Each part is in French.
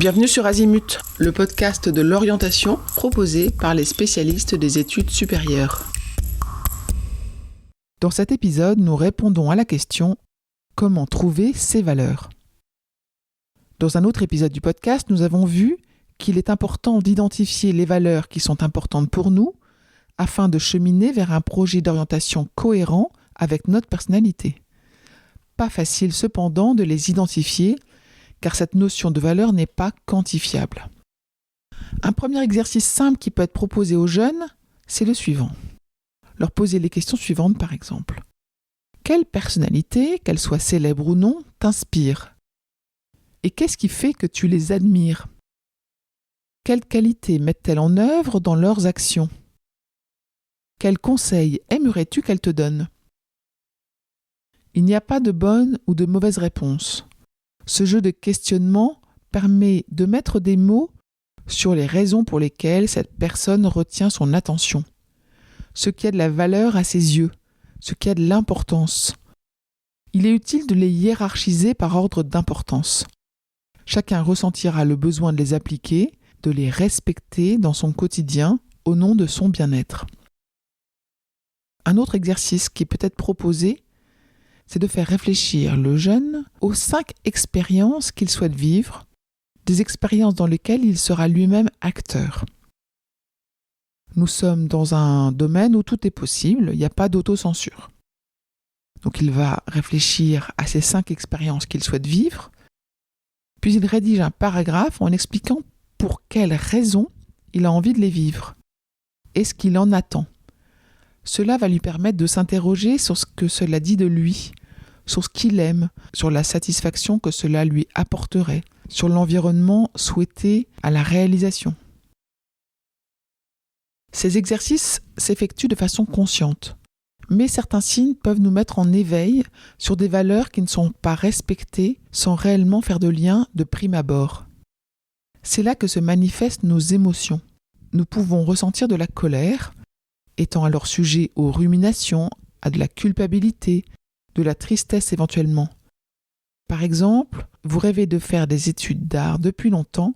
Bienvenue sur Azimut, le podcast de l'orientation proposé par les spécialistes des études supérieures. Dans cet épisode, nous répondons à la question « Comment trouver ses valeurs ?» Dans un autre épisode du podcast, nous avons vu qu'il est important d'identifier les valeurs qui sont importantes pour nous afin de cheminer vers un projet d'orientation cohérent avec notre personnalité. Pas facile cependant de les identifier car cette notion de valeur n'est pas quantifiable. Un premier exercice simple qui peut être proposé aux jeunes, c'est le suivant. Leur poser les questions suivantes par exemple. Quelle personnalité, qu'elle soit célèbre ou non, t'inspire ? Et qu'est-ce qui fait que tu les admires ? Quelles qualités mettent-elles en œuvre dans leurs actions ? Quels conseils aimerais-tu qu'elles te donnent ? Il n'y a pas de bonne ou de mauvaise réponse. Ce jeu de questionnement permet de mettre des mots sur les raisons pour lesquelles cette personne retient son attention, ce qui a de la valeur à ses yeux, ce qui a de l'importance. Il est utile de les hiérarchiser par ordre d'importance. Chacun ressentira le besoin de les appliquer, de les respecter dans son quotidien au nom de son bien-être. Un autre exercice qui peut être proposé, c'est de faire réfléchir le jeune aux 5 expériences qu'il souhaite vivre, des expériences dans lesquelles il sera lui-même acteur. Nous sommes dans un domaine où tout est possible, il n'y a pas d'autocensure. Donc il va réfléchir à ces 5 expériences qu'il souhaite vivre, puis il rédige un paragraphe en expliquant pour quelles raisons il a envie de les vivre et ce qu'il en attend. Cela va lui permettre de s'interroger sur ce que cela dit de lui, sur ce qu'il aime, sur la satisfaction que cela lui apporterait, sur l'environnement souhaité à la réalisation. Ces exercices s'effectuent de façon consciente, mais certains signes peuvent nous mettre en éveil sur des valeurs qui ne sont pas respectées sans réellement faire de lien de prime abord. C'est là que se manifestent nos émotions. Nous pouvons ressentir de la colère, étant alors sujet aux ruminations, à de la culpabilité, de la tristesse éventuellement. Par exemple, vous rêvez de faire des études d'art depuis longtemps,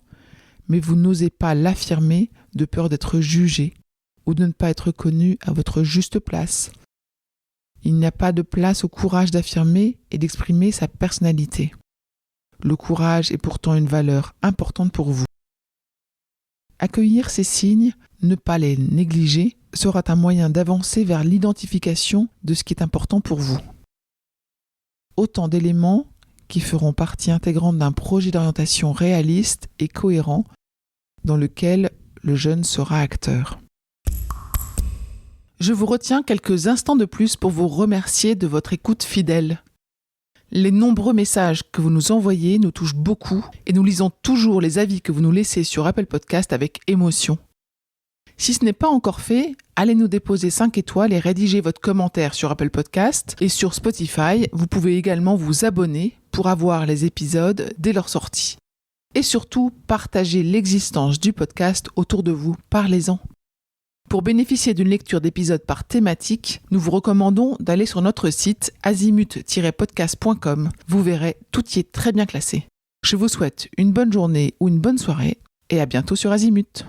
mais vous n'osez pas l'affirmer de peur d'être jugé ou de ne pas être connu à votre juste place. Il n'y a pas de place au courage d'affirmer et d'exprimer sa personnalité. Le courage est pourtant une valeur importante pour vous. Accueillir ces signes, ne pas les négliger, sera un moyen d'avancer vers l'identification de ce qui est important pour vous. Autant d'éléments qui feront partie intégrante d'un projet d'orientation réaliste et cohérent dans lequel le jeune sera acteur. Je vous retiens quelques instants de plus pour vous remercier de votre écoute fidèle. Les nombreux messages que vous nous envoyez nous touchent beaucoup et nous lisons toujours les avis que vous nous laissez sur Apple Podcast avec émotion. Si ce n'est pas encore fait, allez nous déposer 5 étoiles et rédigez votre commentaire sur Apple Podcast et sur Spotify. Vous pouvez également vous abonner pour avoir les épisodes dès leur sortie. Et surtout, partagez l'existence du podcast autour de vous. Parlez-en. Pour bénéficier d'une lecture d'épisodes par thématique, nous vous recommandons d'aller sur notre site azimut-podcast.com. Vous verrez, tout y est très bien classé. Je vous souhaite une bonne journée ou une bonne soirée et à bientôt sur Azimut.